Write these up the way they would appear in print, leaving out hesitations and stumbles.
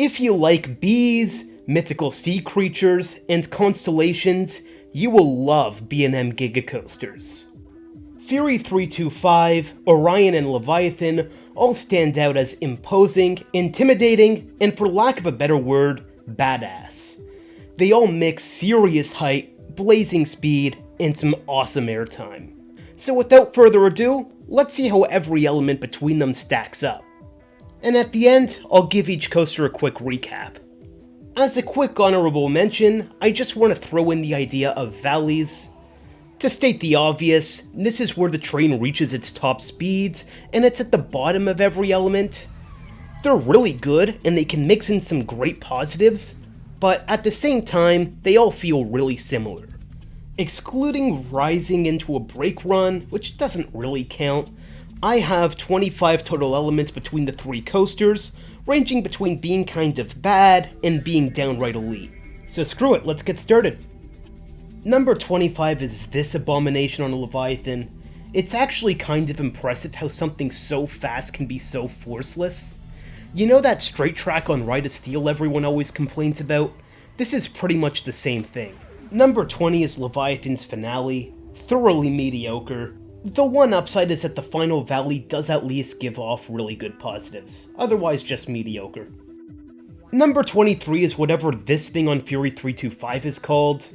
If you like bees, mythical sea creatures, and constellations, you will love B&M Giga coasters. Fury 325, Orion, and Leviathan all stand out as imposing, intimidating, and for lack of a better word, badass. They all mix serious height, blazing speed, and some awesome airtime. So without further ado, let's see how every element between them stacks up. And at the end, I'll give each coaster a quick recap. As a quick honorable mention, I just want to throw in the idea of valleys. To state the obvious, this is where the train reaches its top speeds, and it's at the bottom of every element. They're really good, and they can mix in some great positives, but at the same time, they all feel really similar. Excluding rising into a brake run, which doesn't really count, I have 25 total elements between the three coasters, ranging between being kind of bad and being downright elite. So screw it, let's get started. Number 25 is this abomination on a Leviathan. It's actually kind of impressive how something so fast can be so forceless. You know that straight track on Ride of Steel everyone always complains about? This is pretty much the same thing. Number 20 is Leviathan's finale, thoroughly mediocre. The one upside is that the final valley does at least give off really good positives, otherwise just mediocre. Number 23 is whatever this thing on Fury 325 is called.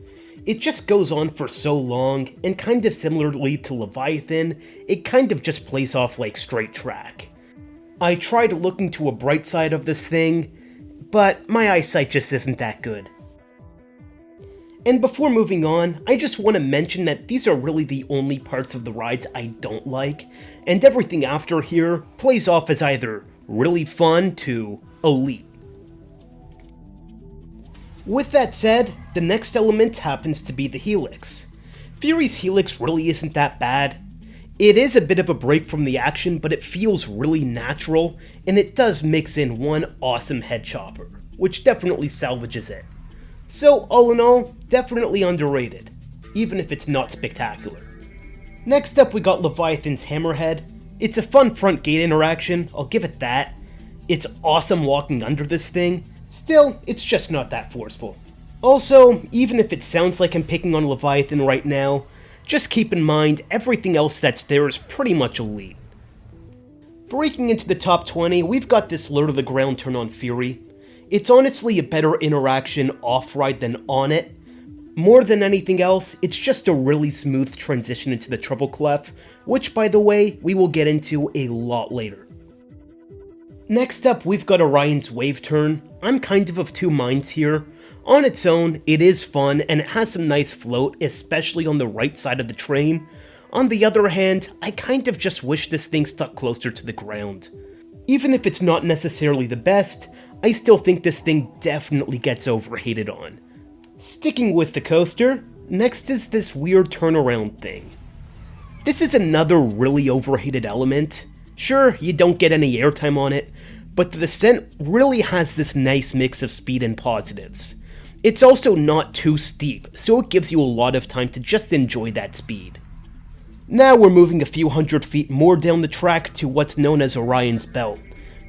It just goes on for so long, and kind of similarly to Leviathan, it kind of just plays off like straight track. I tried looking to a bright side of this thing, but my eyesight just isn't that good. And before moving on, I just want to mention that these are really the only parts of the rides I don't like, and everything after here plays off as either really fun to elite. With that said, the next element happens to be the Helix. Fury's Helix really isn't that bad. It is a bit of a break from the action, but it feels really natural, and it does mix in one awesome head chopper, which definitely salvages it. So all in all, definitely underrated, even if it's not spectacular. Next up we got Leviathan's Hammerhead. It's a fun front gate interaction, I'll give it that. It's awesome walking under this thing, still, it's just not that forceful. Also, even if it sounds like I'm picking on Leviathan right now, just keep in mind everything else that's there is pretty much elite. Breaking into the top 20, we've got this low to the ground turn on Fury. It's honestly a better interaction off-ride than on it. More than anything else, it's just a really smooth transition into the treble clef, which by the way, we will get into a lot later. Next up, we've got Orion's Wave Turn. I'm kind of two minds here. On its own, it is fun and it has some nice float, especially on the right side of the train. On the other hand, I kind of just wish this thing stuck closer to the ground. Even if it's not necessarily the best, I still think this thing definitely gets overhated on. Sticking with the coaster, next is this weird turnaround thing. This is another really overhated element. Sure, you don't get any airtime on it, but the descent really has this nice mix of speed and positives. It's also not too steep, so it gives you a lot of time to just enjoy that speed. Now we're moving a few hundred feet more down the track to what's known as Orion's Belt.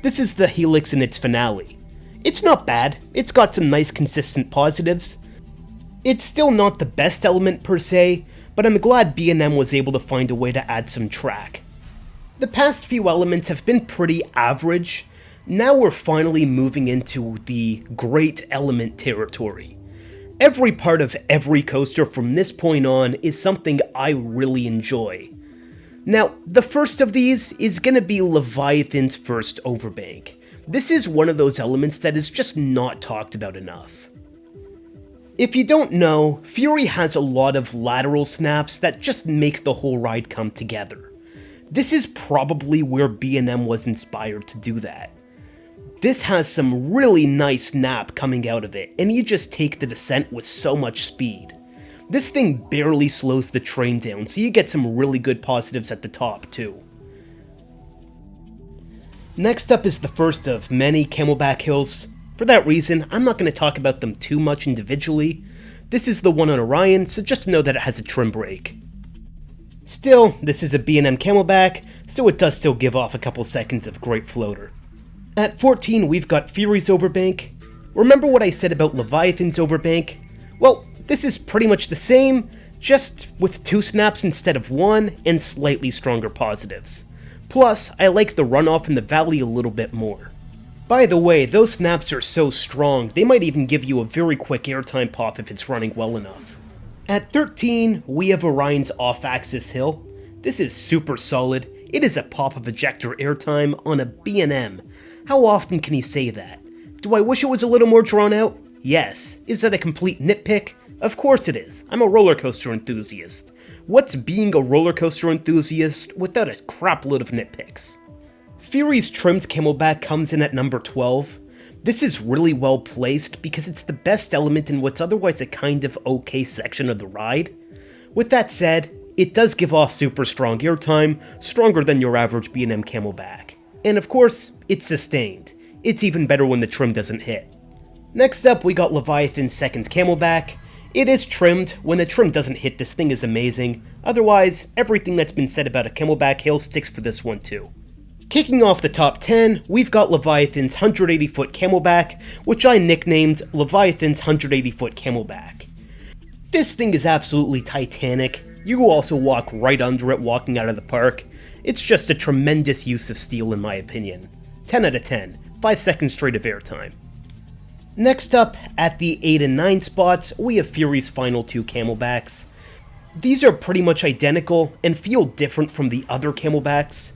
This is the Helix in its finale. It's not bad, it's got some nice consistent positives. It's still not the best element per se, but I'm glad B&M was able to find a way to add some track. The past few elements have been pretty average. Now we're finally moving into the great element territory. Every part of every coaster from this point on is something I really enjoy. Now, the first of these is gonna be Leviathan's first overbank. This is one of those elements that is just not talked about enough. If you don't know, Fury has a lot of lateral snaps that just make the whole ride come together. This is probably where B&M was inspired to do that. This has some really nice snap coming out of it, and you just take the descent with so much speed. This thing barely slows the train down, so you get some really good positives at the top too. Next up is the first of many Camelback Hills. For that reason, I'm not going to talk about them too much individually. This is the one on Orion, so just know that it has a trim brake. Still, this is a B&M Camelback, so it does still give off a couple seconds of great floater. At 14, we've got Fury's Overbank. Remember what I said about Leviathan's Overbank? Well, this is pretty much the same, just with 2 snaps instead of 1 and slightly stronger positives. Plus, I like the runoff in the valley a little bit more. By the way, those snaps are so strong, they might even give you a very quick airtime pop if it's running well enough. At 13, we have Orion's Off-Axis Hill. This is super solid. It is a pop of ejector airtime on a B&M. How often can you say that? Do I wish it was a little more drawn out? Yes. Is that a complete nitpick? Of course it is. I'm a roller coaster enthusiast. What's being a roller coaster enthusiast without a crap load of nitpicks? Fury's trimmed camelback comes in at number 12. This is really well placed because it's the best element in what's otherwise a kind of okay section of the ride. With that said, it does give off super strong airtime, stronger than your average B&M camelback. And of course, it's sustained. It's even better when the trim doesn't hit. Next up, we got Leviathan's second camelback. It is trimmed. When the trim doesn't hit, this thing is amazing. Otherwise, everything that's been said about a camelback hill sticks for this one too. Kicking off the top 10, we've got Leviathan's 180-foot camelback, which I nicknamed Leviathan's 180-foot camelback. This thing is absolutely titanic. You will also walk right under it walking out of the park. It's just a tremendous use of steel in my opinion. 10 out of 10, 5 seconds straight of airtime. Next up, at the 8 and 9 spots, we have Fury's final 2 camelbacks. These are pretty much identical and feel different from the other camelbacks.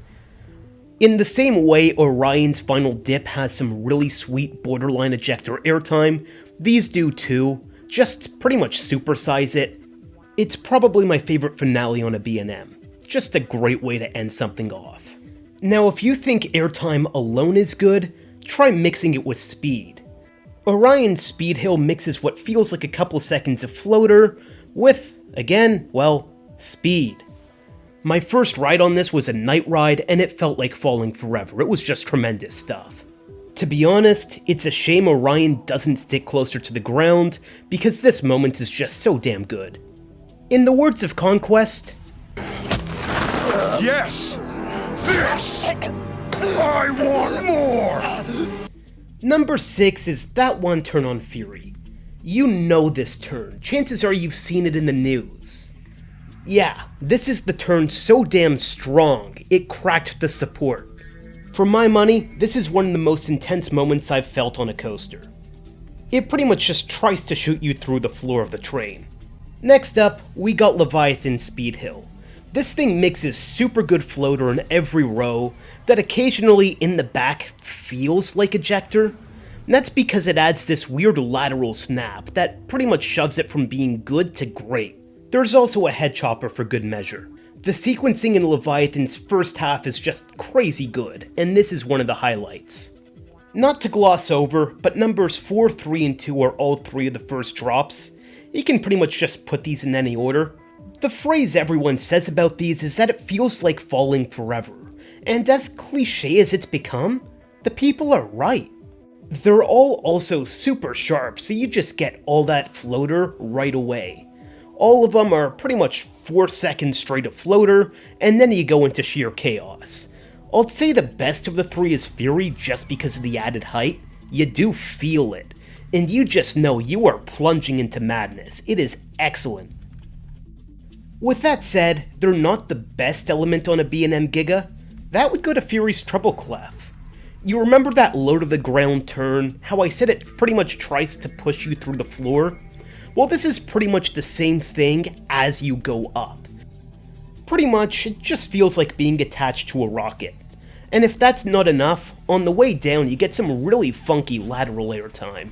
In the same way Orion's final dip has some really sweet borderline ejector airtime, these do too, just pretty much supersize it. It's probably my favorite finale on a B&M, just a great way to end something off. Now if you think airtime alone is good, try mixing it with speed. Orion's Speed Hill mixes what feels like a couple seconds of floater with, again, well, speed. My first ride on this was a night ride, and it felt like falling forever. It was just tremendous stuff. To be honest, it's a shame Orion doesn't stick closer to the ground, because this moment is just so damn good. In the words of Conquest, yes! This! I want more! Number 6 is that one turn on Fury. You know this turn. Chances are you've seen it in the news. Yeah, this is the turn so damn strong, it cracked the support. For my money, this is one of the most intense moments I've felt on a coaster. It pretty much just tries to shoot you through the floor of the train. Next up, we got Leviathan's Speed Hill. This thing mixes super good floater in every row that occasionally in the back feels like ejector. And that's because it adds this weird lateral snap that pretty much shoves it from being good to great. There's also a head chopper for good measure. The sequencing in Leviathan's first half is just crazy good, and this is one of the highlights. Not to gloss over, but numbers 4, 3, and 2 are all 3 of the first drops. You can pretty much just put these in any order. The phrase everyone says about these is that it feels like falling forever, and as cliche as it's become, the people are right. They're all also super sharp, so you just get all that floater right away. All of them are pretty much 4 seconds straight of floater, and then you go into sheer chaos. I'd say the best of the 3 is Fury just because of the added height. You do feel it, and you just know you are plunging into madness. It is excellent. With that said, they're not the best element on a B&M Giga. That would go to Fury's Treble Clef. You remember that low to the ground turn, how I said it pretty much tries to push you through the floor? Well, this is pretty much the same thing as you go up. Pretty much, it just feels like being attached to a rocket. And if that's not enough, on the way down you get some really funky lateral airtime.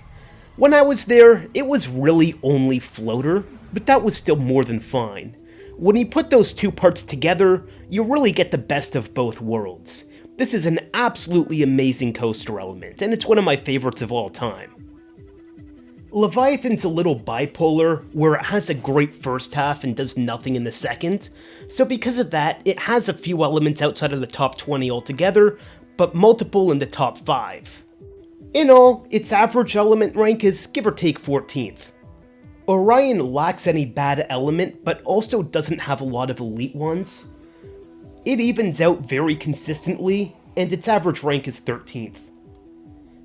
When I was there, it was really only floater, but that was still more than fine. When you put those 2 parts together, you really get the best of both worlds. This is an absolutely amazing coaster element, and it's one of my favorites of all time. Leviathan's a little bipolar, where it has a great first half and does nothing in the second, so because of that, it has a few elements outside of the top 20 altogether, but multiple in the top 5. In all, its average element rank is give or take 14th. Orion lacks any bad element, but also doesn't have a lot of elite ones. It evens out very consistently, and its average rank is 13th.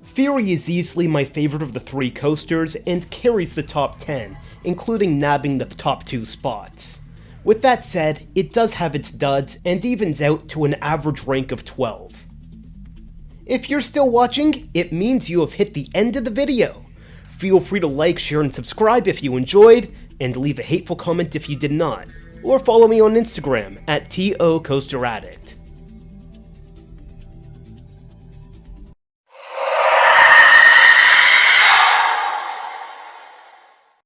Fury is easily my favorite of the 3 coasters and carries the top 10, including nabbing the top 2 spots. With that said, it does have its duds and evens out to an average rank of 12. If you're still watching, it means you have hit the end of the video. Feel free to like, share, and subscribe if you enjoyed, and leave a hateful comment if you did not, or follow me on Instagram at TOCoasterAddict.